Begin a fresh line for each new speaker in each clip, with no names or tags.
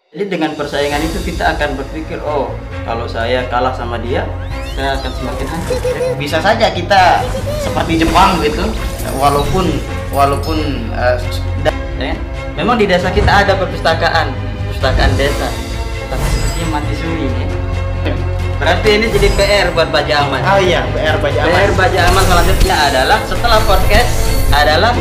Jadi dengan persaingan itu kita akan berpikir, oh kalau saya kalah sama dia, saya akan semakin hancur.
Bisa saja kita seperti Jepang gitu, walaupun
Ya, memang di desa kita ada perpustakaan desa, tapi sepertinya mati suri ya. Berarti ini jadi PR buat Baja Aman.
oh iya, PR Baja Aman.
PR Baja Aman selanjutnya adalah setelah podcast adalah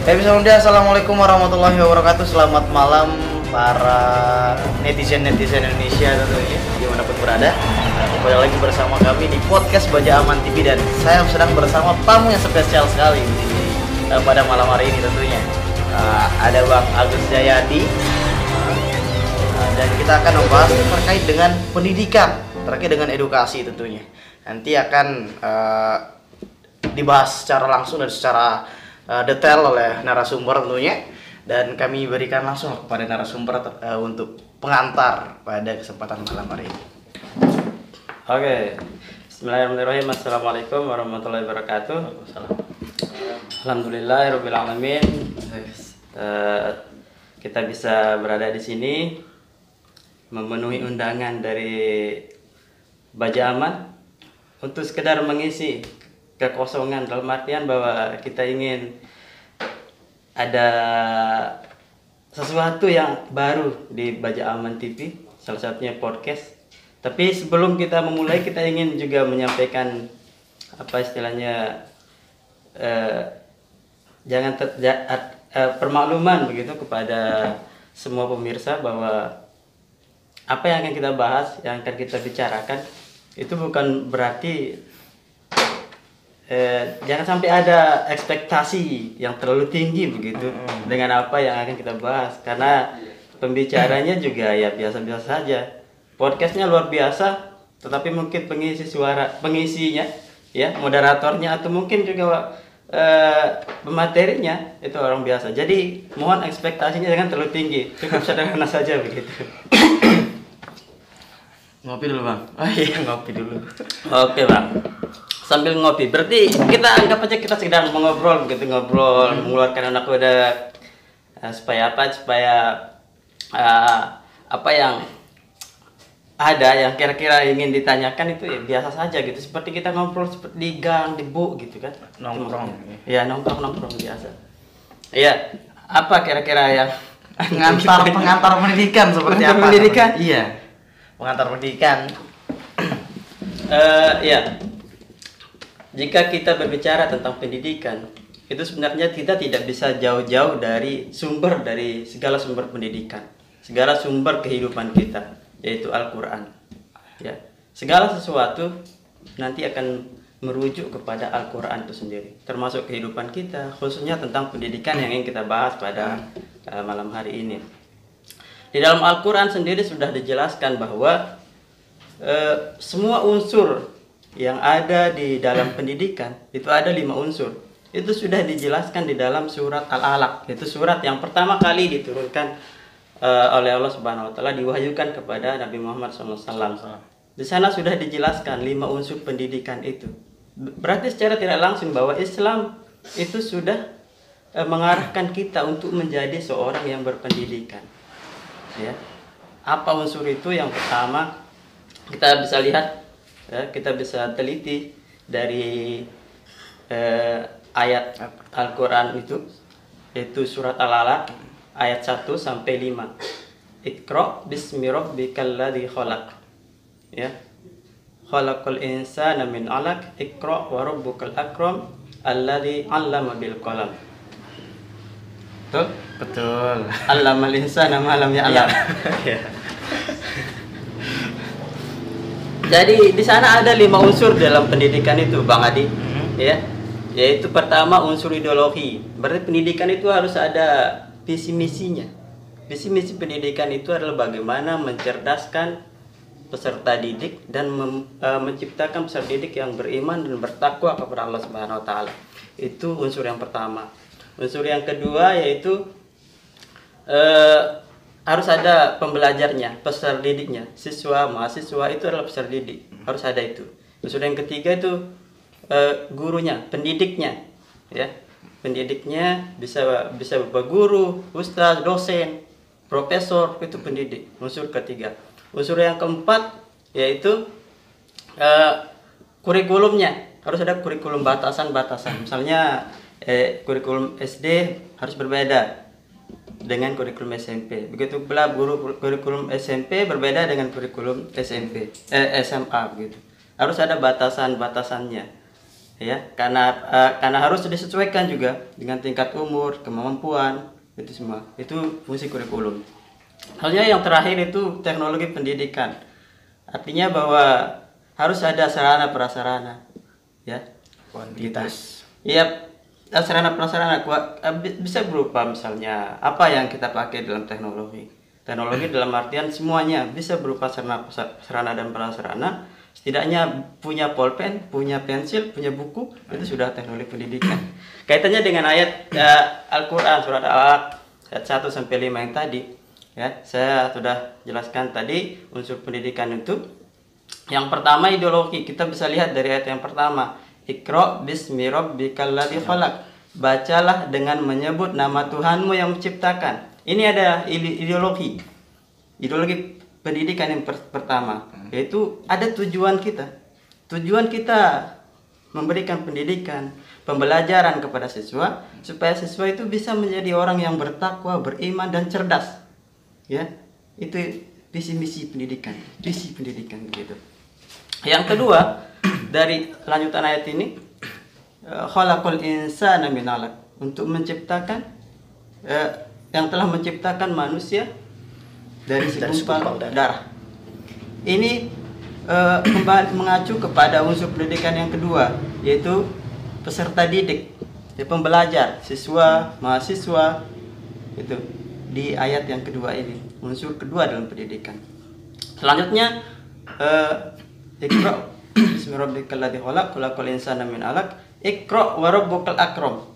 Episode Assalamualaikum warahmatullahi wabarakatuh. Selamat malam para netizen Indonesia tentunya dimanapun berada. Kembali lagi bersama kami di podcast Baja Aman TV dan saya sedang bersama tamu yang spesial sekali pada malam hari ini tentunya. Ada Bang Agus Jayadi dan kita akan membahas terkait dengan pendidikan, terkait dengan edukasi tentunya. Nanti akan dibahas secara langsung dan secara detail oleh narasumber tentunya, dan kami berikan langsung kepada narasumber untuk pengantar pada kesempatan malam hari ini.
Oke. Bismillahirrahmanirrahim. Assalamualaikum warahmatullahi wabarakatuh. Alhamdulillahirabbil alamin. Kita bisa berada di sini memenuhi undangan dari Baja Aman untuk sekedar mengisi kekosongan, dalam artian bahwa kita ingin ada sesuatu yang baru di Baja Aman TV, salah satunya podcast. Tapi sebelum kita memulai, kita ingin juga menyampaikan apa istilahnya permakluman begitu kepada semua pemirsa bahwa apa yang akan kita bahas, yang akan kita bicarakan itu bukan berarti jangan sampai ada ekspektasi yang terlalu tinggi begitu dengan apa yang akan kita bahas, karena pembicaranya juga ya biasa-biasa saja. Podcastnya luar biasa, tetapi mungkin pengisinya ya, moderatornya atau mungkin juga pematerinya itu orang biasa. Jadi mohon ekspektasinya jangan terlalu tinggi, cukup sederhana saja begitu.
Ngopi dulu Bang. Oh iya, ngopi dulu.
Oke Bang, sambil ngopi berarti kita anggap aja kita sedang mengobrol begitu, mengeluarkan anak muda supaya apa yang ada yang kira-kira ingin ditanyakan itu ya biasa saja gitu, seperti kita ngobrol seperti di gang, di bu gitu kan,
Nongkrong.
Ya nongkrong biasa. Iya, apa kira-kira yang
pengantar pendidikan seperti
Pengantar
apa?
pendidikan?
Iya. Pengantar pendidikan.
Ya, jika kita berbicara tentang pendidikan, itu sebenarnya kita tidak bisa jauh-jauh dari segala sumber pendidikan, segala sumber kehidupan kita, yaitu Al-Quran. Ya, segala sesuatu nanti akan merujuk kepada Al-Quran itu sendiri, termasuk kehidupan kita, khususnya tentang pendidikan yang ingin kita bahas pada malam hari ini. Di dalam Al-Quran sendiri sudah dijelaskan bahwa semua unsur yang ada di dalam pendidikan itu ada 5 unsur. Itu sudah dijelaskan di dalam surat Al-Alaq. Itu surat yang pertama kali diturunkan oleh Allah Subhanahu wa taala, diwahyukan kepada Nabi Muhammad SAW. Di sana sudah dijelaskan 5 unsur pendidikan itu. Berarti secara tidak langsung bahwa Islam itu sudah mengarahkan kita untuk menjadi seorang yang berpendidikan. Ya. Apa unsur itu? Yang pertama, kita bisa lihat, ya, kita bisa teliti dari ayat Al-Quran itu, yaitu surat Al-Alaq ayat 1 sampai 5. Iqra bismi rabbikal ladzi khalaq. Ya. Khalaqal insana min 'alaq, iqra wa rabbukal akram alladzi 'allama bil qalam.
Betul.
Allamal insana ma lam ya'lam.
Iya.
Jadi di sana ada 5 unsur dalam pendidikan itu, Bang Adi. Ya. Yaitu pertama unsur ideologi. Berarti pendidikan itu harus ada visi misinya. Visi misi pendidikan itu adalah bagaimana mencerdaskan peserta didik dan menciptakan peserta didik yang beriman dan bertakwa kepada Allah Subhanahu wa taala. Itu unsur yang pertama. Unsur yang kedua yaitu harus ada pembelajarnya, peserta didiknya, siswa, mahasiswa itu adalah peserta didik, harus ada itu. Unsur yang ketiga itu gurunya, pendidiknya, ya. pendidiknya bisa berupa guru, ustaz, dosen, profesor, itu pendidik. Unsur ketiga. Unsur yang keempat yaitu kurikulumnya. Harus ada kurikulum batasan-batasan. Misalnya kurikulum SD harus berbeda dengan kurikulum SMP. Begitu pula kurikulum SMP berbeda dengan kurikulum SMA begitu. Harus ada batasan-batasannya. Ya, karena harus disesuaikan juga dengan tingkat umur, kemampuan, itu semua. Itu fungsi kurikulum. Halnya yang terakhir itu teknologi pendidikan. Artinya bahwa harus ada sarana prasarana, ya.
Kuantitas.
Iya, sarana prasarana bisa berupa misalnya apa yang kita pakai dalam teknologi. Teknologi dalam artian semuanya bisa berupa sarana dan prasarana. Setidaknya punya pulpen, punya pensil, punya buku, itu sudah teknologi pendidikan. Kaitannya dengan ayat Al-Quran surat Al-Alaq ayat 1 sampai 5 yang tadi, ya, saya sudah jelaskan tadi unsur pendidikan itu. Yang pertama ideologi, kita bisa lihat dari ayat yang pertama, Iqra bismi rabbikal ladzi khalaq. Bacalah dengan menyebut nama Tuhanmu yang menciptakan. Ini ada ideologi pendidikan yang pertama, yaitu ada tujuan kita. Tujuan kita memberikan pendidikan, pembelajaran kepada siswa supaya siswa itu bisa menjadi orang yang bertakwa, beriman dan cerdas. Ya, itu visi misi pendidikan, visi pendidikan begitu. Yang kedua, dari lanjutan ayat ini, khalaqal insana min 'alaq, untuk menciptakan yang telah menciptakan manusia dari segumpal darah. Ini kembali mengacu kepada unsur pendidikan yang kedua, yaitu peserta didik, ya, pembelajar, siswa, mahasiswa, itu di ayat yang kedua ini, unsur kedua dalam pendidikan. Selanjutnya, Iqra bismi rabbikal ladzi khalaq, khalaqal insana min 'alaq, Iqra wa rabbukal akram.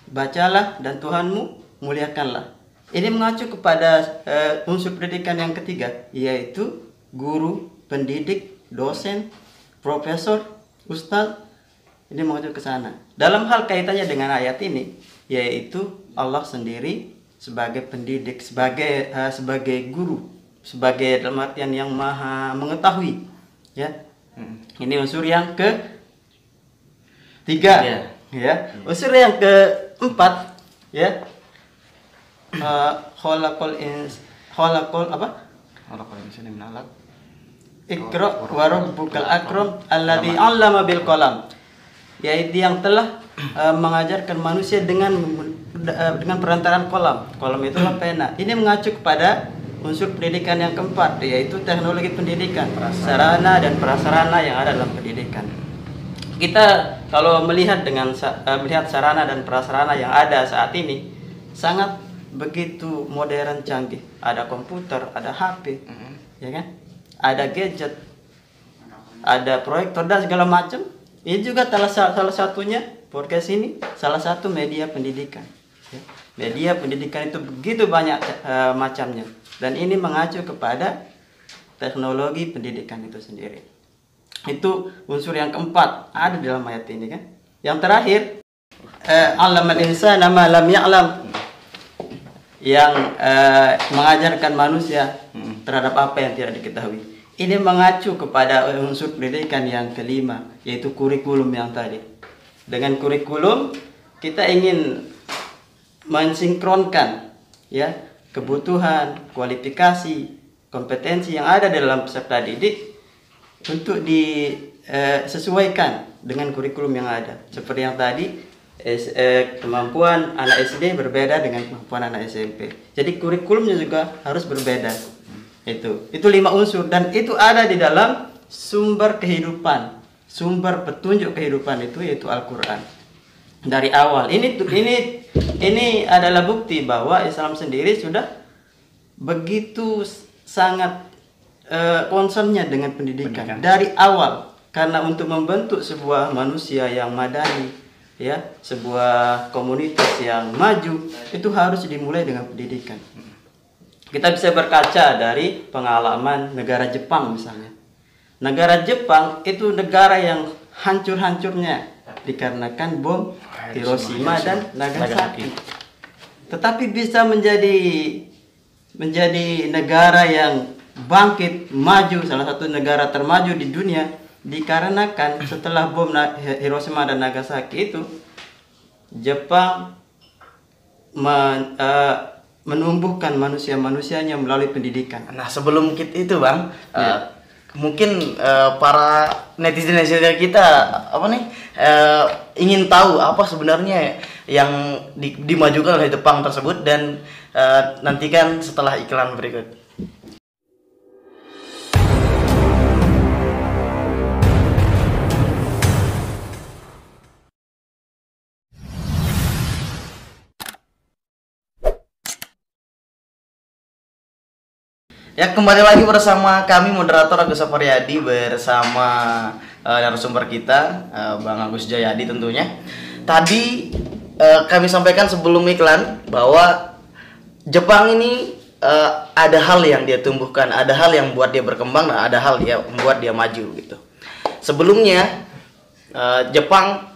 Bacalah dan Tuhanmu muliakanlah. Ini mengacu kepada unsur pendidikan yang ketiga, yaitu guru, pendidik, dosen, profesor, ustaz. Ini mengacu ke sana. Dalam hal kaitannya dengan ayat ini, yaitu Allah sendiri sebagai pendidik, sebagai guru, sebagai dalam artian yang maha mengetahui. Ya, ini unsur yang ketiga. Ya, unsur yang keempat, ya. Khalaqal insana min 'alaq. Iqra wa rabbukal akram alladzi 'allama bil qalam. Yaitu yang telah mengajarkan manusia dengan perantaraan kolam. Kolam itulah pena. Ini mengacu kepada unsur pendidikan yang keempat, yaitu teknologi pendidikan, sarana dan prasarana yang ada dalam pendidikan. Kita kalau melihat sarana dan prasarana yang ada saat ini sangat begitu modern, canggih. Ada komputer, ada HP, ya kan? Ada gadget, ada proyektor dan segala macam. Ini juga salah satunya podcast ini salah satu media pendidikan. Ya. Media pendidikan itu begitu banyak macamnya, dan ini mengacu kepada teknologi pendidikan itu sendiri. Itu unsur yang keempat ada dalam ayat ini kan. Yang terakhir, alamal insana ma lam ya'lam, yang mengajarkan manusia terhadap apa yang tidak diketahui. Ini mengacu kepada unsur pendidikan yang kelima, yaitu kurikulum yang tadi. Dengan kurikulum kita ingin mensinkronkan, ya, kebutuhan, kualifikasi, kompetensi yang ada dalam peserta didik untuk disesuaikan dengan kurikulum yang ada. Seperti yang tadi, kemampuan anak SD berbeda dengan kemampuan anak SMP. Jadi kurikulumnya juga harus berbeda. Itu 5 unsur, dan itu ada di dalam sumber kehidupan, sumber petunjuk kehidupan itu, yaitu Al-Quran. Dari awal ini adalah bukti bahwa Islam sendiri sudah begitu sangat concernnya dengan pendidikan dari awal, karena untuk membentuk sebuah manusia yang madani, ya, sebuah komunitas yang maju, itu harus dimulai dengan pendidikan. Kita bisa berkaca dari pengalaman negara Jepang misalnya. Negara Jepang itu negara yang hancur-hancurnya dikarenakan bom Hiroshima dan
Nagasaki.
Nagasaki. Tetapi bisa menjadi negara yang bangkit, maju, salah satu negara termaju di dunia dikarenakan setelah bom Hiroshima dan Nagasaki itu Jepang menumbuhkan manusia-manusianya melalui pendidikan.
Nah, sebelum itu Bang,
Ya.
mungkin para netizen kita ingin tahu apa sebenarnya yang dimajukan oleh Jepang tersebut, dan nantikan setelah iklan berikut. Ya, kembali lagi bersama kami moderator Agus Safaryadi bersama narasumber kita Bang Agus Jayadi tentunya. Tadi kami sampaikan sebelum iklan bahwa Jepang ini ada hal yang dia tumbuhkan, ada hal yang membuat dia berkembang, dan ada hal yang membuat dia maju gitu. Sebelumnya Jepang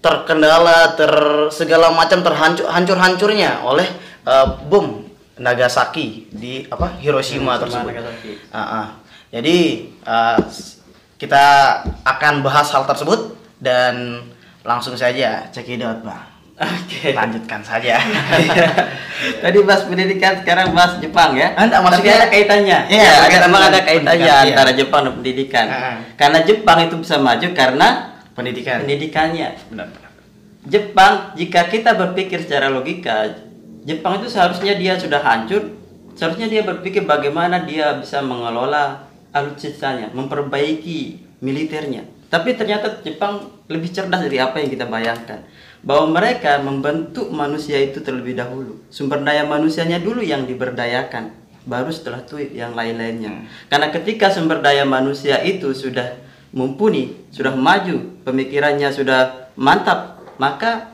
terkendala, segala macam hancur-hancurnya oleh bom Nagasaki di Hiroshima tersebut. Jadi kita akan bahas hal tersebut, dan langsung saja cekidot Bang.
Oke.
Lanjutkan saja.
Tadi bahas pendidikan, sekarang bahas Jepang ya.
Anda
Tapi
maksudnya
ada kaitannya.
Iya,
Ya,
kaitan
memang
dengan
ada kaitannya
pendidikan,
antara
iya.
Jepang dan pendidikan.
Heeh.
Karena Jepang itu bisa maju karena pendidikannya.
Benar.
Jepang, jika kita berpikir secara logika, Jepang itu seharusnya dia sudah hancur. Seharusnya dia berpikir bagaimana dia bisa mengelola alutsistanya, memperbaiki militernya. Tapi ternyata Jepang lebih cerdas dari apa yang kita bayangkan. Bahwa mereka membentuk manusia itu terlebih dahulu. Sumber daya manusianya dulu yang diberdayakan, baru setelah itu yang lain-lainnya. Karena ketika sumber daya manusia itu sudah mumpuni, sudah maju, pemikirannya sudah mantap, maka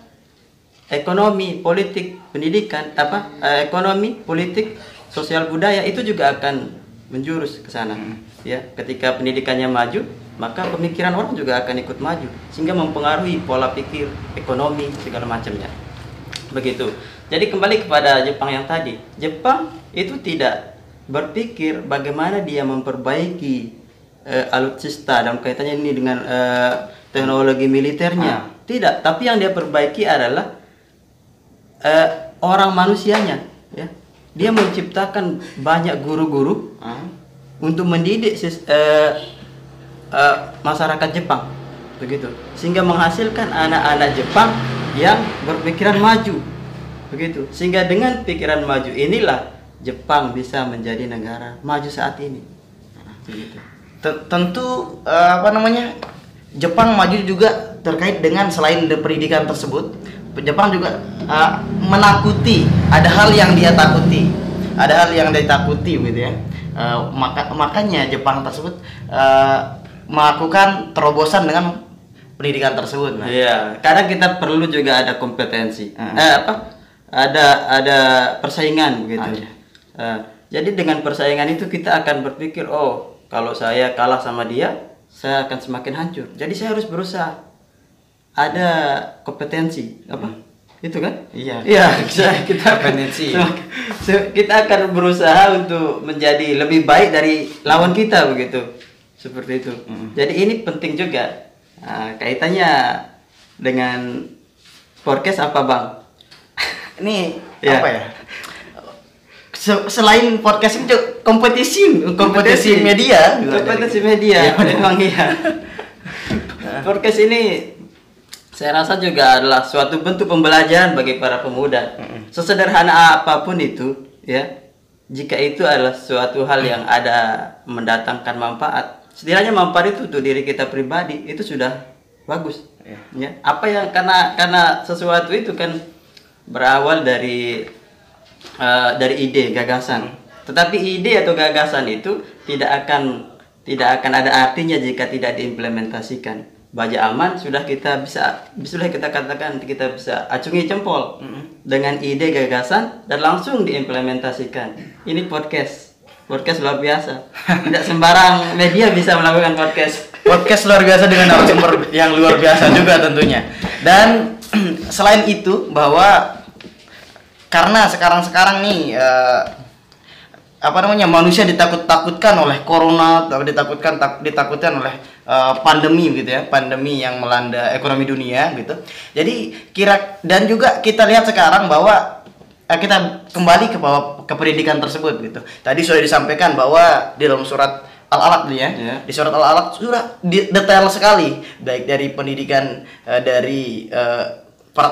ekonomi, politik, pendidikan, ekonomi, politik, sosial budaya itu juga akan menjurus ke sana. Ya, ketika pendidikannya maju, maka pemikiran orang juga akan ikut maju, sehingga mempengaruhi pola pikir, ekonomi, segala macamnya. Begitu. Jadi kembali kepada Jepang yang tadi, Jepang itu tidak berpikir bagaimana dia memperbaiki alutsista dalam kaitannya ini dengan teknologi militernya. Tidak, tapi yang dia perbaiki adalah orang manusianya, ya. Dia menciptakan banyak guru-guru untuk mendidik masyarakat Jepang, begitu, sehingga menghasilkan anak-anak Jepang yang berpikiran maju, begitu. Sehingga dengan pikiran maju inilah Jepang bisa menjadi negara maju saat ini. Begitu.
Tentu Jepang maju juga terkait dengan selain pendidikan tersebut, Jepang juga menakuti, ada hal yang dia takuti, gitu ya. Makanya Jepang tersebut melakukan terobosan dengan pendidikan tersebut.
Iya, kadang kita perlu juga ada kompetensi, ada persaingan begitu. Jadi dengan persaingan itu kita akan berpikir, oh kalau saya kalah sama dia, saya akan semakin hancur. Jadi saya harus berusaha. Ada kompetensi itu kan?
Iya.
Kita
kompetensi.
Kita akan berusaha untuk menjadi lebih baik dari lawan kita, begitu. Seperti itu. Jadi ini penting juga. Kaitannya dengan podcast apa, Bang?
Ini
Ya.
apa ya? Selain podcast itu kompetisi media.
Kompetisi media.
Ya,
Memang iya. Podcast ini saya rasa juga adalah suatu bentuk pembelajaran bagi para pemuda. Sesederhana apapun itu, ya, jika itu adalah suatu hal yang ada mendatangkan manfaat, setidaknya manfaat itu untuk diri kita pribadi itu sudah bagus. Ya, apa yang karena sesuatu itu kan berawal dari ide, gagasan. Tetapi ide atau gagasan itu tidak akan ada artinya jika tidak diimplementasikan. Baja aman sudah kita katakan kita bisa acungi jempol dengan ide, gagasan, dan langsung diimplementasikan. Ini podcast luar biasa. Tidak sembarang media bisa melakukan podcast.
podcast luar biasa dengan narasumber yang luar biasa juga tentunya. Dan selain itu bahwa karena sekarang nih manusia ditakutkan oleh corona, ditakutkan oleh pandemi gitu ya, pandemi yang melanda ekonomi dunia gitu. Jadi dan juga kita lihat sekarang bahwa kita kembali ke pendidikan tersebut gitu. Tadi sudah disampaikan bahwa di dalam surat Al-Alaq nih ya. Di surat Al-Alaq sudah detail sekali, baik dari pendidikan, dari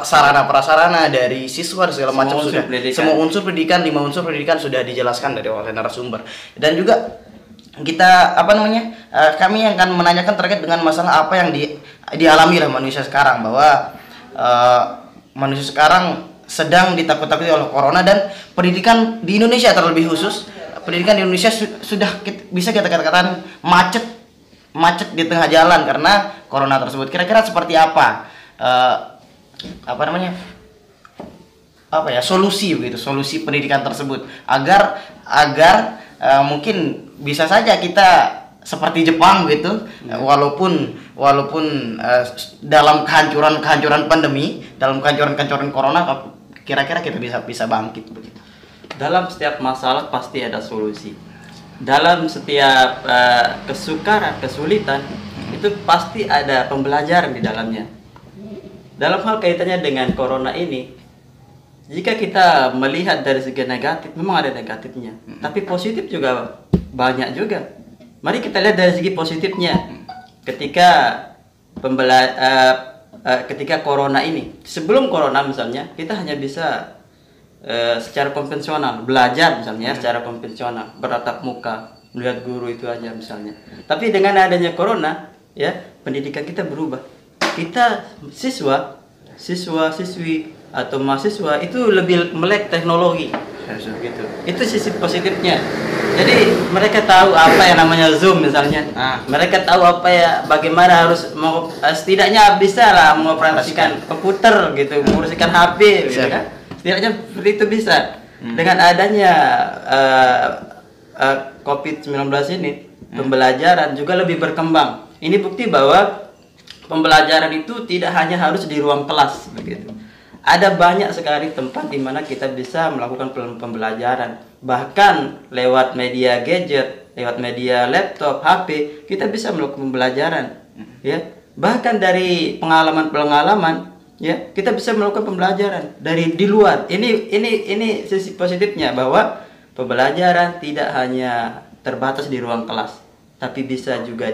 sarana prasarana, dari siswa dan segala macam sudah. Semua unsur pendidikan, 5 unsur pendidikan sudah dijelaskan dari oleh narasumber. Dan juga kita kami yang akan menanyakan terkait dengan masalah apa yang dialami oleh manusia sekarang, bahwa manusia sekarang sedang ditakut-takuti oleh corona, dan pendidikan di Indonesia terlebih khusus, pendidikan di Indonesia sudah bisa kita katakan macet di tengah jalan karena corona tersebut. Kira-kira seperti apa solusi pendidikan tersebut agar mungkin bisa saja kita seperti Jepang gitu, walaupun dalam kehancuran pandemi, dalam kehancuran corona, kira-kira kita bisa bangkit begitu.
Dalam setiap masalah pasti ada solusi. Dalam setiap kesulitan itu pasti ada pembelajaran di dalamnya. Dalam hal kaitannya dengan corona ini, jika kita melihat dari segi negatif, memang ada negatifnya, tapi positif juga banyak juga. Mari kita lihat dari segi positifnya. Ketika corona ini, sebelum corona misalnya, kita hanya bisa secara konvensional belajar misalnya, secara konvensional bertatap muka, melihat guru itu aja misalnya. Tapi dengan adanya corona, ya, pendidikan kita berubah. Kita siswa-siswi atau mahasiswa itu lebih melek teknologi gitu. Itu sisi positifnya. Jadi mereka tahu apa yang namanya Zoom misalnya. Mereka tahu bagaimana harus setidaknya bisa lah mengoperasikan komputer gitu, mengoperasikan HP gitu kan. Setidaknya seperti itu bisa. Dengan adanya COVID-19 ini, pembelajaran juga lebih berkembang. Ini bukti bahwa pembelajaran itu tidak hanya harus di ruang kelas begitu. Ada banyak sekali tempat di mana kita bisa melakukan pembelajaran. Bahkan lewat media gadget, lewat media laptop, HP, kita bisa melakukan pembelajaran. Ya, bahkan dari pengalaman, ya, kita bisa melakukan pembelajaran dari di luar. Ini sisi positifnya, bahwa pembelajaran tidak hanya terbatas di ruang kelas, tapi bisa juga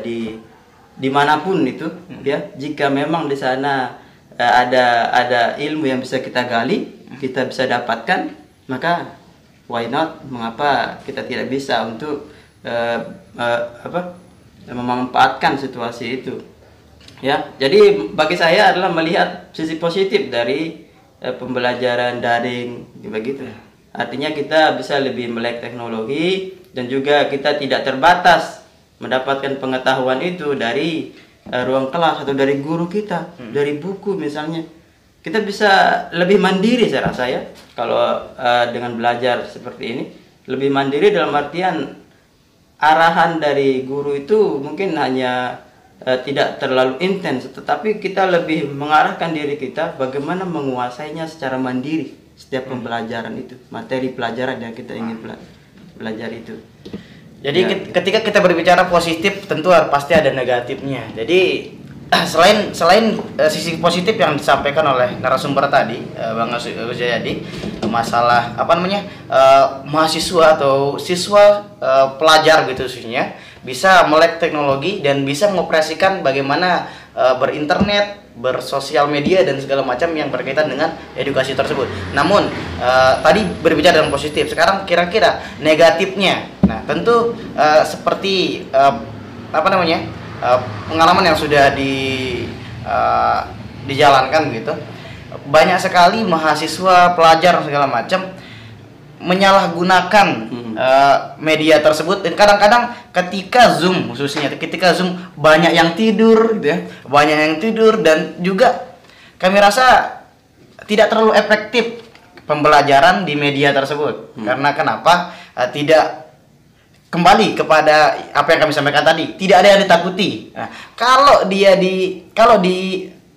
dimanapun itu, ya. Jika memang di sana ada ilmu yang bisa kita gali, kita bisa dapatkan, maka why not? Mengapa kita tidak bisa untuk memanfaatkan situasi itu? Ya, jadi bagi saya adalah melihat sisi positif dari pembelajaran daring begitu. Artinya kita bisa lebih melek teknologi, dan juga kita tidak terbatas mendapatkan pengetahuan itu dari ruang kelas atau dari guru kita, dari buku misalnya. Kita bisa lebih mandiri, saya rasa ya, kalau dengan belajar seperti ini. Lebih mandiri dalam artian arahan dari guru itu mungkin hanya tidak terlalu intens, tetapi kita lebih mengarahkan diri kita bagaimana menguasainya secara mandiri setiap pembelajaran itu, materi pelajaran yang kita ingin belajar itu.
Jadi ya, ketika kita berbicara positif, tentu pasti ada negatifnya. Jadi selain sisi positif yang disampaikan oleh narasumber tadi, Bang Uzayadi, masalah mahasiswa atau siswa pelajar gitu khususnya bisa melek teknologi dan bisa mengoperasikan bagaimana berinternet, bersosial media dan segala macam yang berkaitan dengan edukasi tersebut. Namun tadi berbicara dengan positif, sekarang kira-kira negatifnya. Nah, tentu seperti pengalaman yang sudah dijalankan gitu. Banyak sekali mahasiswa, pelajar segala macam menyalahgunakan media tersebut, dan kadang-kadang ketika Zoom banyak yang tidur gitu ya. Banyak yang tidur, dan juga kami rasa tidak terlalu efektif pembelajaran di media tersebut. Karena kenapa? kembali kepada apa yang kami sampaikan tadi, tidak ada yang ditakuti. Nah, kalau di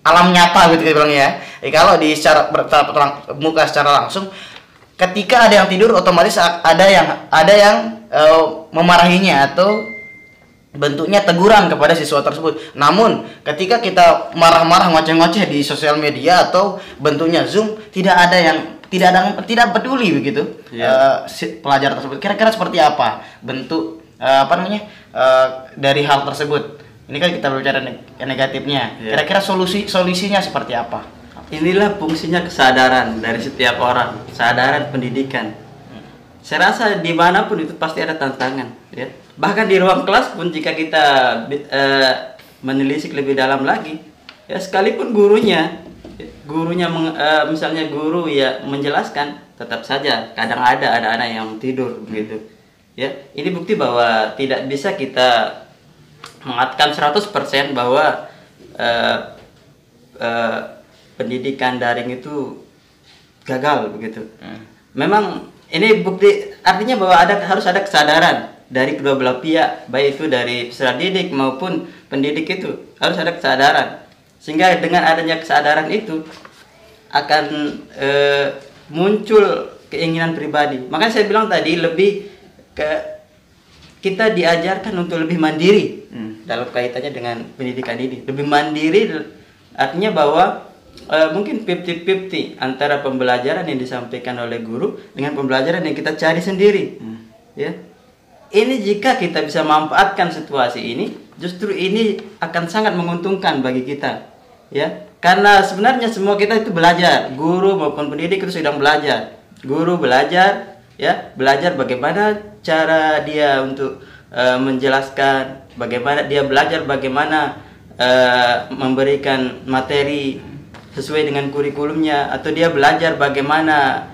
alam nyata gitu kita bilang ya, kalau di secara bertatap muka secara langsung, ketika ada yang tidur otomatis ada yang memarahinya atau bentuknya teguran kepada siswa tersebut. Namun ketika kita marah-marah ngoceh-ngoceh di sosial media atau bentuknya Zoom, tidak peduli begitu si pelajar tersebut. Kira-kira seperti apa bentuk dari hal tersebut? Ini kan kita berbicara negatifnya. Kira-kira solusinya seperti apa?
Inilah fungsinya kesadaran dari setiap orang, kesadaran pendidikan. Saya rasa dimanapun itu pasti ada tantangan, ya. Bahkan di ruang kelas pun jika kita menelisik lebih dalam lagi, ya sekalipun misalnya guru ya menjelaskan, tetap saja kadang ada anak yang tidur begitu. Ya, ini bukti bahwa tidak bisa kita mengatakan 100% bahwa pendidikan daring itu gagal begitu. Memang ini bukti artinya bahwa harus ada kesadaran dari kedua belah pihak, baik itu dari peserta didik maupun pendidik, itu harus ada kesadaran. Sehingga dengan adanya kesadaran itu akan muncul keinginan pribadi. Makanya saya bilang tadi kita diajarkan untuk lebih mandiri dalam kaitannya dengan pendidikan ini. Lebih mandiri artinya bahwa mungkin 50-50 antara pembelajaran yang disampaikan oleh guru dengan pembelajaran yang kita cari sendiri. Ya. Ini jika kita bisa manfaatkan situasi ini, justru ini akan sangat menguntungkan bagi kita. Ya. Karena sebenarnya semua kita itu belajar, guru maupun pendidik itu sedang belajar. Guru belajar, ya, belajar bagaimana cara dia untuk menjelaskan, bagaimana dia belajar bagaimana memberikan materi sesuai dengan kurikulumnya, atau dia belajar bagaimana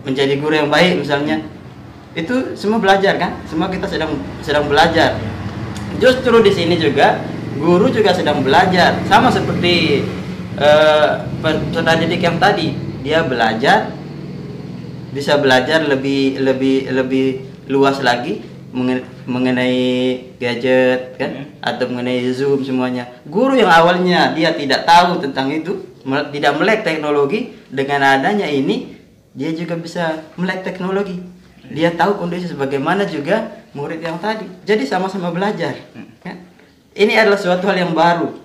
menjadi guru yang baik misalnya. Itu semua belajar kan? Semua kita sedang belajar. Justru di sini juga guru juga sedang belajar, sama seperti peserta didik yang tadi. Dia belajar, bisa belajar lebih luas lagi mengenai gadget kan, atau mengenai Zoom semuanya. Guru yang awalnya dia tidak tahu tentang itu, tidak melek teknologi, dengan adanya ini dia juga bisa melek teknologi. Dia tahu kondisi sebagaimana juga murid yang tadi. Jadi sama-sama belajar kan? Ini adalah suatu hal yang baru.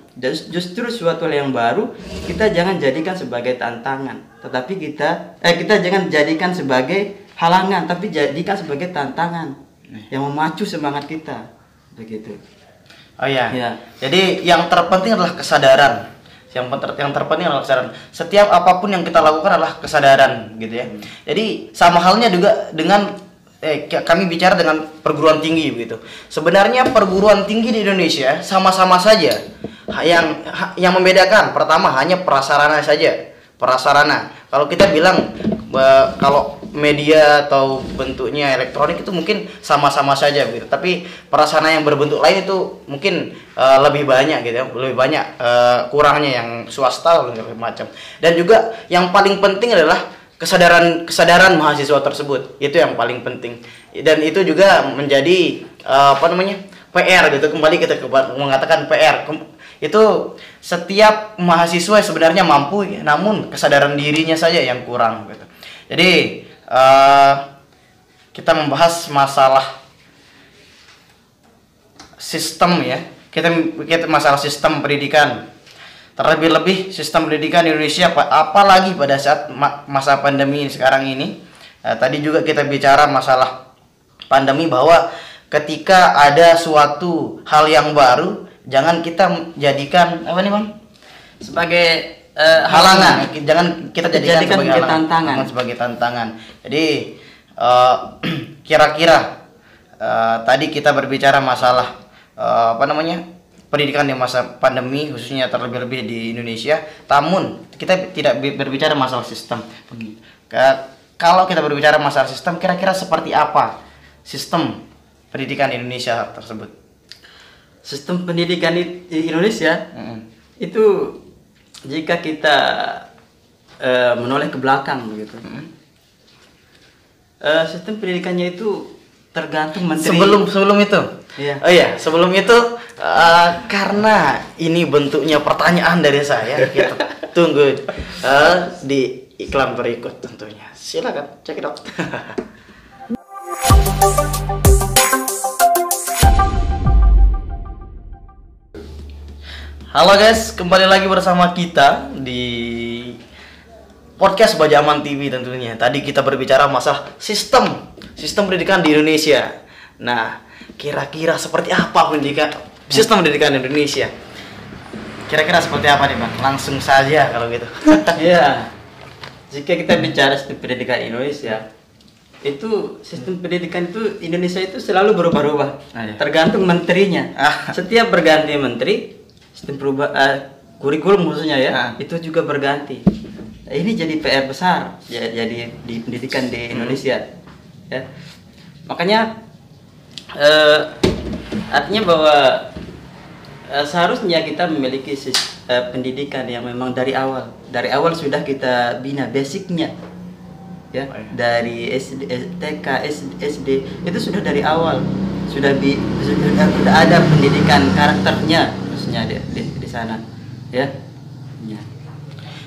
Justru suatu hal yang baru kita jangan jadikan sebagai tantangan, tetapi kita jangan jadikan sebagai halangan, tapi jadikan sebagai tantangan yang memacu semangat kita, begitu.
Oh ya. Jadi yang terpenting adalah kesadaran. Yang terpenting adalah kesadaran. Setiap apapun yang kita lakukan adalah kesadaran, gitu ya. Jadi sama halnya juga dengan kami bicara dengan perguruan tinggi begitu. Sebenarnya perguruan tinggi di Indonesia sama-sama saja. Yang membedakan pertama hanya prasarana saja. Prasarana. Kalau kita bilang kalau media atau bentuknya elektronik itu mungkin sama-sama saja gitu. Tapi prasarana yang berbentuk lain itu mungkin lebih banyak gitu ya. Lebih banyak kurangnya yang swasta lebih macam. Dan juga yang paling penting adalah kesadaran mahasiswa tersebut. Itu yang paling penting. Dan itu juga menjadi PR gitu. Kembali kita mengatakan PR. Itu setiap mahasiswa sebenarnya mampu, namun kesadaran dirinya saja yang kurang gitu. Jadi kita membahas masalah sistem ya. Kita masalah sistem pendidikan. Terlebih-lebih sistem pendidikan Indonesia, apalagi pada saat masa pandemi sekarang ini. Tadi juga kita bicara masalah pandemi, bahwa ketika ada suatu hal yang baru, jangan kita jadikan sebagai halangan. Jangan kita jadikan sebagai tantangan. Jadi kira-kira tadi kita berbicara masalah pendidikan di masa pandemi, khususnya terlebih-lebih di Indonesia. Namun kita tidak berbicara masalah sistem. Kalau kita berbicara masalah sistem, kira-kira seperti apa sistem pendidikan Indonesia tersebut?
Sistem pendidikan di Indonesia itu, jika kita menoleh ke belakang begitu, sistem pendidikannya itu tergantung menteri.
Sebelum itu.
Iya.
Oh iya, sebelum itu karena ini bentuknya pertanyaan dari saya, kita tunggu di iklan berikut tentunya. Silakan, check it out. Halo guys, kembali lagi bersama kita di podcast Baja Aman TV tentunya. Tadi kita berbicara masalah sistem pendidikan di Indonesia. Nah, kira-kira seperti apa sistem pendidikan di Indonesia? Kira-kira seperti apa nih Bang? Langsung saja kalau gitu.
Iya. Jika kita bicara sistem pendidikan Indonesia, itu sistem pendidikan itu Indonesia itu selalu berubah-ubah.
Iya.
Tergantung menterinya. Setiap berganti menteri, sistem kurikulum khususnya ya, itu juga berganti. Ini jadi PR besar jadi di pendidikan di Indonesia. Ya. Makanya artinya bahwa seharusnya kita memiliki pendidikan yang memang dari awal sudah kita bina basicnya, ya, dari TK, SD itu sudah dari awal sudah ada pendidikan karakternya khususnya di sana, ya.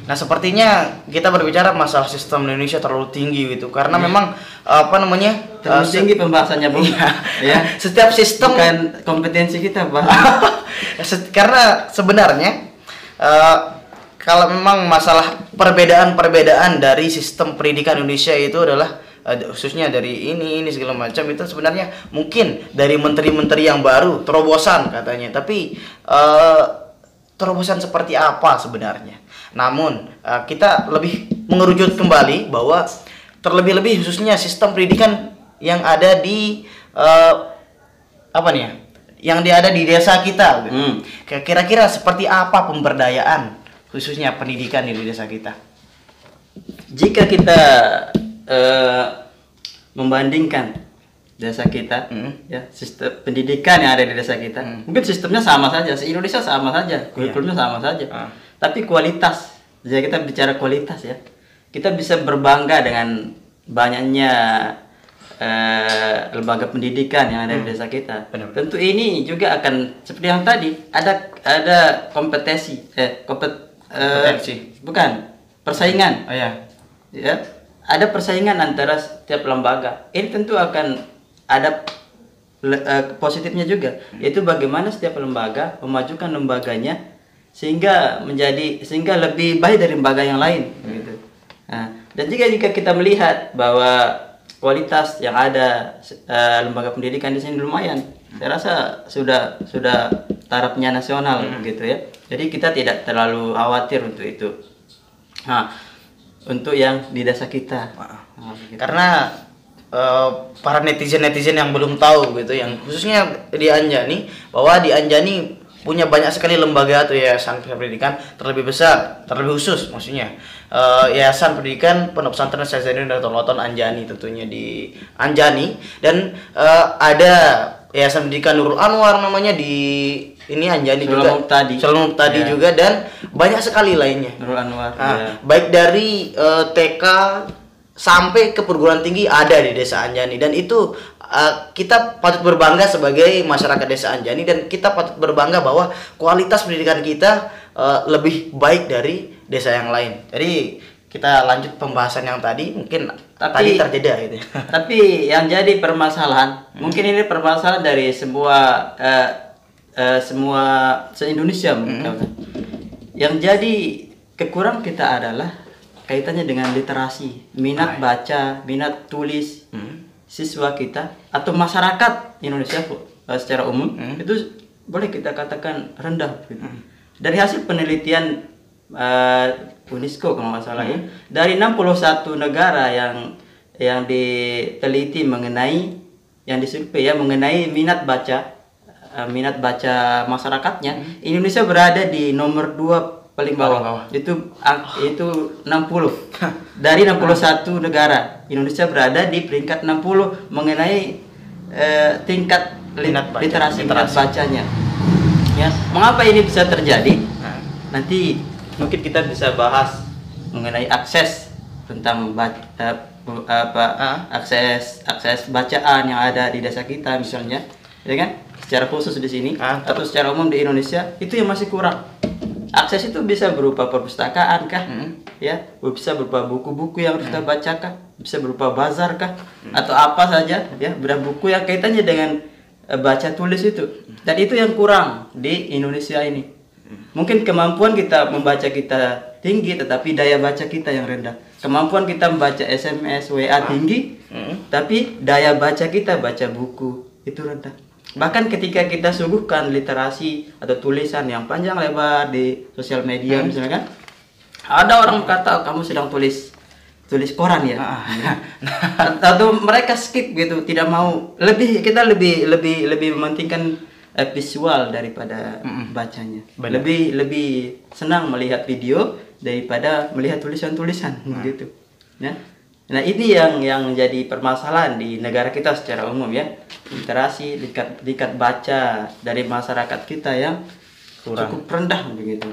Nah, sepertinya kita berbicara masalah sistem Indonesia terlalu tinggi gitu karena memang
terlalu tinggi pembahasannya, Bung.
Ya. Setiap sistem
bukan kompetensi kita, Bang.
Karena sebenarnya kalau memang masalah perbedaan dari sistem pendidikan Indonesia itu adalah khususnya dari ini segala macam, itu sebenarnya mungkin dari menteri-menteri yang baru terobosan katanya, tapi terobosan seperti apa sebenarnya. Namun kita lebih mengerucut kembali bahwa terlebih-lebih khususnya sistem pendidikan yang ada di yang ada di desa kita gitu. Kira-kira seperti apa pemberdayaan khususnya pendidikan di desa kita?
Jika kita membandingkan desa kita, ya, sistem pendidikan yang ada di desa kita, mungkin sistemnya sama saja, se-Indonesia sama saja, kurikulumnya sama saja. Tapi kualitas, jika kita bicara kualitas ya, kita bisa berbangga dengan banyaknya lembaga pendidikan yang ada di desa kita.
Benar.
Tentu ini juga akan seperti yang tadi, ada kompetensi, bukan persaingan.
Oh ya.
Ya, ada persaingan antara setiap lembaga. Ini tentu akan ada positifnya juga, yaitu bagaimana setiap lembaga memajukan lembaganya sehingga lebih baik dari lembaga yang lain, gitu. Nah, dan jika kita melihat bahwa kualitas yang ada lembaga pendidikan di sini lumayan, saya rasa sudah tarafnya nasional, gitu ya. Jadi kita tidak terlalu khawatir untuk itu. Nah, untuk yang di desa kita,
gitu. Karena para netizen yang belum tahu gitu, yang khususnya di Anjani, bahwa di Anjani punya banyak sekali lembaga atau yayasan pendidikan terlebih khusus maksudnya yayasan pendidikan Pondok Pesantren Syahzadin dan Toloton Anjani tentunya di Anjani, dan ada yayasan pendidikan Nurul Anwar namanya di ini Anjani juga, Sulul Muqtadi juga, dan banyak sekali lainnya.
Nurul Anwar.
Baik dari TK sampai ke perguruan tinggi ada di desa Anjani, dan itu kita patut berbangga sebagai masyarakat desa Anjani, dan kita patut berbangga bahwa kualitas pendidikan kita lebih baik dari desa yang lain. Jadi kita lanjut pembahasan yang tadi, mungkin tadi terjeda gitu.
Tapi yang jadi permasalahan, mungkin ini permasalahan dari semua se-Indonesia, yang jadi kekurangan kita adalah kaitannya dengan literasi, minat baca, minat tulis siswa kita atau masyarakat Indonesia secara umum, itu boleh kita katakan rendah, gitu. Dari hasil penelitian UNESCO kalau nggak salah, ya, dari 61 negara yang diteliti mengenai, yang disurvei ya, mengenai minat baca masyarakatnya, Indonesia berada di nomor 2 paling bawah. Itu 60. Dari 61 negara, Indonesia berada di peringkat 60 mengenai tingkat literasi minat bacanya. Ya, mengapa ini bisa terjadi? Nanti mungkin kita bisa bahas mengenai akses tentang akses bacaan yang ada di desa kita misalnya, ya kan? Secara khusus di sini atau secara umum di Indonesia itu yang masih kurang. Akses itu bisa berupa perpustakaan kah? Ya, bisa berupa buku-buku yang harus kita bacakan, bisa berupa bazar kah? Atau apa saja ya, berupa buku yang kaitannya dengan baca tulis itu. Dan itu yang kurang di Indonesia ini. Mungkin kemampuan kita membaca kita tinggi tetapi daya baca kita yang rendah. Kemampuan kita membaca SMS, WA tinggi, tapi daya baca kita baca buku itu rendah. Bahkan ketika kita suguhkan literasi atau tulisan yang panjang lebar di sosial media misalnya kan, ada orang berkata kamu sedang tulis koran ya. Atau mereka skip gitu, tidak mau. Kita lebih mementingkan visual daripada bacanya. Lebih senang melihat video daripada melihat tulisan-tulisan gitu. Ya. Nah, ini yang menjadi permasalahan di negara kita secara umum ya. Literasi, tingkat baca dari masyarakat kita yang cukup rendah begitu.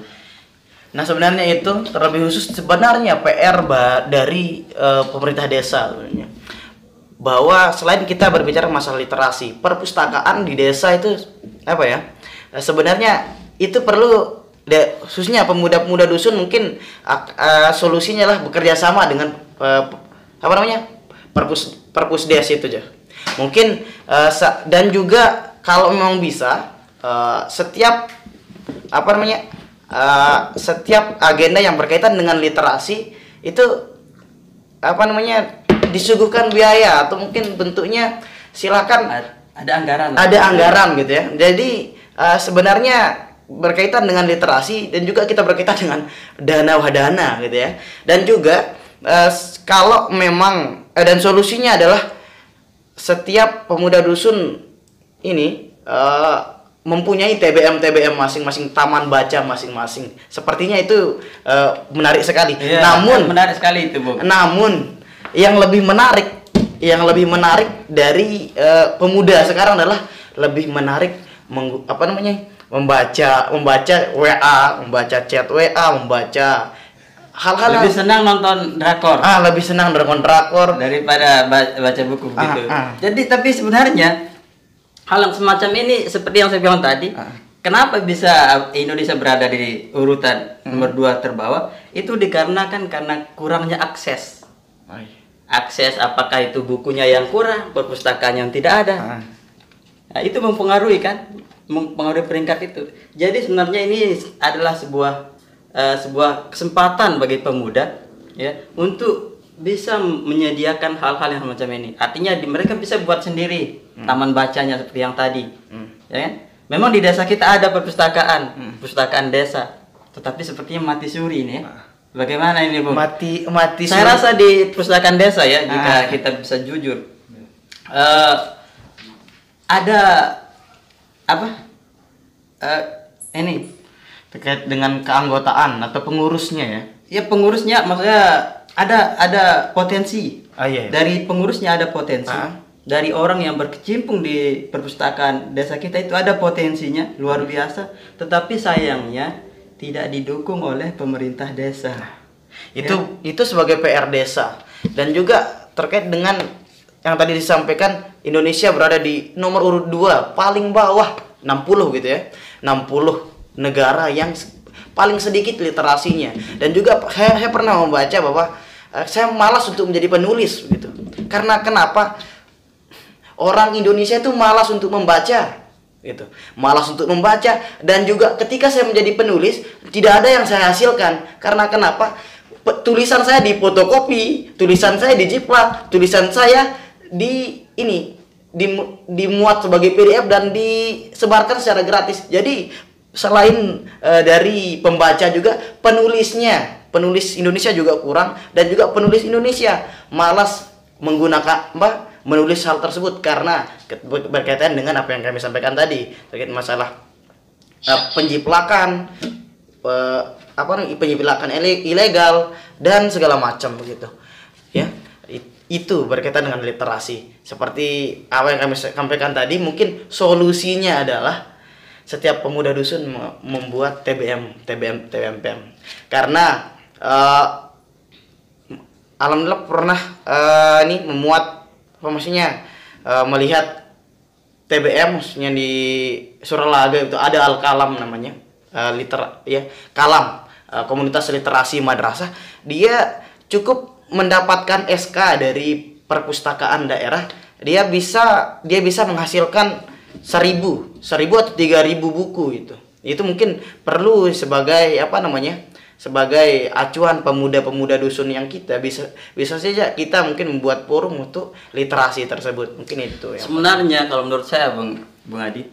Nah, sebenarnya itu terlebih khusus sebenarnya PR dari pemerintah desa sebenarnya. Bahwa selain kita berbicara masalah literasi, perpustakaan di desa itu apa ya? Sebenarnya itu perlu khususnya pemuda-pemuda dusun mungkin solusinya lah bekerja sama dengan perpusdes itu aja. Mungkin dan juga kalau memang bisa setiap setiap agenda yang berkaitan dengan literasi itu disuguhkan biaya atau mungkin bentuknya silakan
ada
anggaran gitu ya. Jadi sebenarnya berkaitan dengan literasi dan juga kita berkaitan dengan dana wadana gitu ya. Dan juga kalau memang dan solusinya adalah setiap pemuda dusun ini mempunyai TBM masing-masing, taman baca masing-masing. Sepertinya itu menarik sekali.
Iya, menarik sekali itu, Bu.
Namun yang lebih menarik dari pemuda sekarang adalah lebih menarik membaca WA, membaca chat WA, membaca hal-hal
lebih senang nonton drakor.
Lebih senang nonton drakor
daripada baca buku gitu. Jadi tapi sebenarnya hal yang semacam ini seperti yang saya bilang tadi, kenapa bisa Indonesia berada di urutan nomor 2 terbawah? Itu dikarenakan karena kurangnya akses. Akses apakah itu bukunya yang kurang, perpustakaan yang tidak ada. Nah, itu mempengaruhi peringkat itu. Jadi sebenarnya ini adalah sebuah kesempatan bagi pemuda ya untuk bisa menyediakan hal-hal yang semacam ini. Artinya mereka bisa buat sendiri taman bacanya seperti yang tadi. Ya kan? Memang di desa kita ada perpustakaan desa, tetapi sepertinya mati suri ini ya. Bagaimana ini, Bu?
Mati
Saya rasa di perpustakaan desa ya, jika kita bisa jujur, ada ini
terkait dengan keanggotaan atau pengurusnya ya.
Ya pengurusnya maksudnya ada potensi.
Iya.
Dari pengurusnya ada potensi. Dari orang yang berkecimpung di perpustakaan desa kita itu ada potensinya luar biasa, tetapi sayangnya tidak didukung oleh pemerintah desa.
Itu sebagai PR desa. Dan juga terkait dengan yang tadi disampaikan, Indonesia berada di nomor urut 2 paling bawah 60 gitu ya. 60 negara yang paling sedikit literasinya. Dan juga saya pernah membaca bahwa saya malas untuk menjadi penulis gitu. Karena kenapa? Orang Indonesia itu malas untuk membaca gitu. Malas untuk membaca, dan juga ketika saya menjadi penulis tidak ada yang saya hasilkan. Karena kenapa? Tulisan saya difotokopi, tulisan saya dijiplak, tulisan saya dimuat sebagai PDF dan disebarkan secara gratis. Jadi selain dari pembaca juga penulis Indonesia juga kurang, dan juga penulis Indonesia malas menggunakan menulis hal tersebut karena berkaitan dengan apa yang kami sampaikan tadi terkait masalah penjiplakan ilegal dan segala macam begitu ya. Itu berkaitan dengan literasi. Seperti apa yang kami sampaikan tadi, mungkin solusinya adalah setiap pemuda dusun membuat TBM. Karena alhamdulillah pernah ini memuat apa maksudnya melihat TBM maksudnya di Suralaga itu ada Al-Kalam namanya Kalam, komunitas literasi madrasah. Dia cukup mendapatkan SK dari perpustakaan daerah. Dia bisa menghasilkan 1000 atau 3000 buku itu. Itu mungkin perlu sebagai sebagai acuan pemuda-pemuda dusun yang kita bisa saja kita mungkin membuat forum untuk literasi tersebut. Mungkin itu ya.
Sebenarnya kalau menurut saya Bung Adi,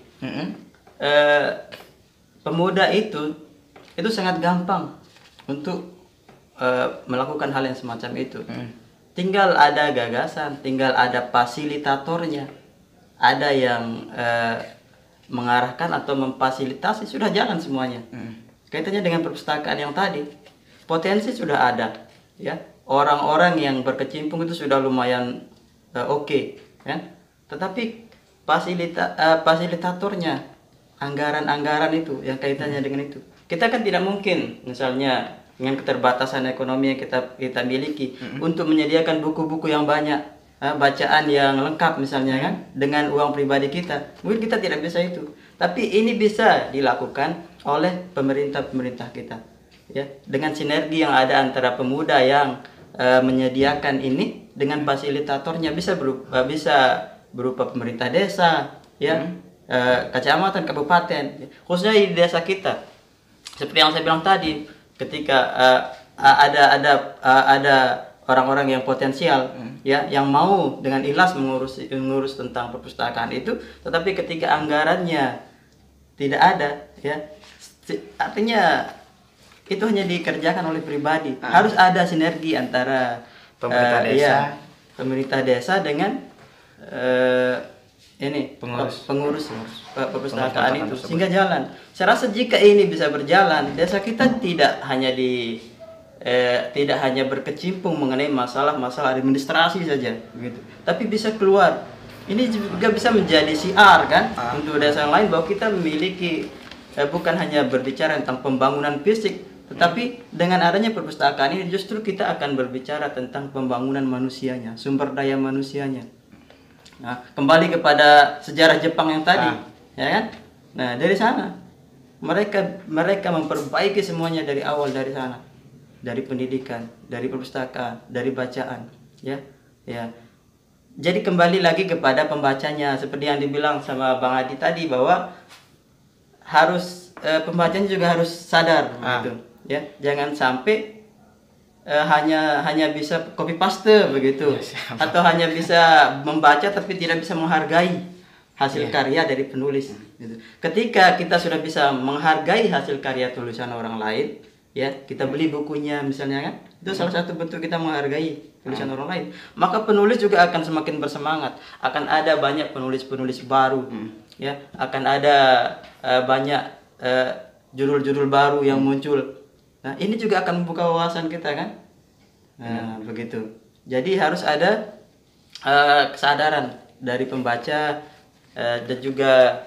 pemuda itu sangat gampang untuk melakukan hal yang semacam itu. Tinggal ada gagasan, tinggal ada fasilitatornya, ada yang mengarahkan atau memfasilitasi, sudah jalan semuanya. Kaitannya dengan perpustakaan yang tadi, potensi sudah ada, ya. Orang-orang yang berkecimpung itu sudah lumayan oke, kan? Tetapi fasilitatornya, anggaran-anggaran itu yang kaitannya dengan itu, kita kan tidak mungkin, misalnya dengan keterbatasan ekonomi yang kita miliki, untuk menyediakan buku-buku yang banyak, bacaan yang lengkap misalnya kan, dengan uang pribadi kita. Mungkin kita tidak bisa itu. Tapi ini bisa dilakukan oleh pemerintah kita, ya, dengan sinergi yang ada antara pemuda yang menyediakan ini dengan fasilitatornya, bisa berupa pemerintah desa, ya, kecamatan, kabupaten, khususnya di desa kita. Seperti yang saya bilang tadi, ketika ada orang-orang yang potensial, ya, yang mau dengan ikhlas mengurus tentang perpustakaan itu, tetapi ketika anggarannya tidak ada, ya, artinya itu hanya dikerjakan oleh pribadi. Harus ada sinergi antara pemerintah desa dengan pengurus perpustakaan itu, sehingga jalan. Saya rasa jika ini bisa berjalan, desa kita tidak hanya berkecimpung mengenai masalah administrasi saja, begitu, tapi bisa keluar. Ini juga bisa menjadi siar kan untuk desa yang lain, bahwa kita memiliki bukan hanya berbicara tentang pembangunan fisik, tetapi dengan adanya perpustakaan ini justru kita akan berbicara tentang pembangunan manusianya, sumber daya manusianya. Nah, kembali kepada sejarah Jepang yang tadi, ya kan? Nah, dari sana mereka memperbaiki semuanya dari awal, dari sana, dari pendidikan, dari perpustakaan, dari bacaan, ya. Jadi kembali lagi kepada pembacanya, seperti yang dibilang sama Bang Adi tadi, bahwa harus pembacanya juga harus sadar, gitu, ya. Jangan sampai hanya bisa copy paste begitu, atau hanya bisa membaca tapi tidak bisa menghargai hasil karya dari penulis, gitu. Ketika kita sudah bisa menghargai hasil karya tulisan orang lain, ya, kita beli bukunya misalnya kan, itu salah satu bentuk kita menghargai tulisan orang lain. Maka penulis juga akan semakin bersemangat, akan ada banyak penulis-penulis baru, ya, akan ada banyak judul-judul baru yang muncul. Nah, ini juga akan membuka wawasan kita kan. Nah, begitu. Jadi harus ada kesadaran dari pembaca, dan juga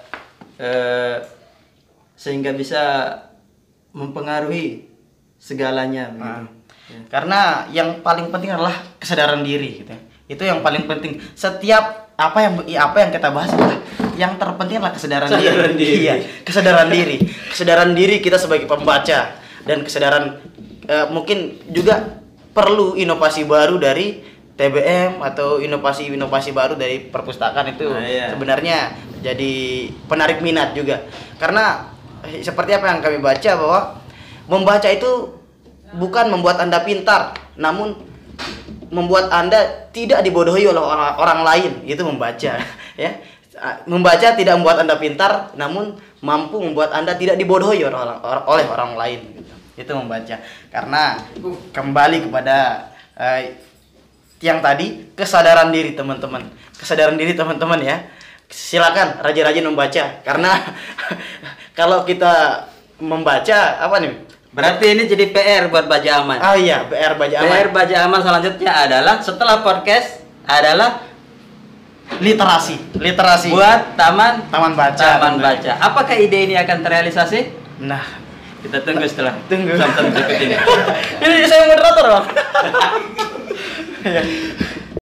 sehingga bisa mempengaruhi segalanya, begitu.
Karena yang paling penting adalah kesadaran diri, gitu. Itu yang paling penting. Setiap apa yang kita bahas adalah yang terpenting adalah kesadaran diri. Iya, kesadaran diri kita sebagai pembaca, dan kesadaran mungkin juga perlu inovasi baru dari TBM atau inovasi baru dari perpustakaan itu. Sebenarnya jadi penarik minat juga. Karena seperti apa yang kami baca, bahwa membaca itu bukan membuat Anda pintar, namun membuat Anda tidak dibodohi oleh orang lain. Itu membaca, ya. Membaca tidak membuat Anda pintar, namun mampu membuat Anda tidak dibodohi oleh orang lain, gitu. Itu membaca. Karena kembali kepada yang tadi, kesadaran diri teman-teman, ya. Silakan rajin-rajin membaca, karena kalau kita membaca apa nih,
berarti ini jadi PR buat Baja Aman.
Oh iya, PR Baja Aman.
PR Baja Aman selanjutnya adalah setelah podcast adalah
literasi
buat taman baca. Apakah ide ini akan terrealisasi?
Nah,
kita tunggu setelah
tunggu
sampai berikut ini.
Ini saya moderator, Bang.
Ya.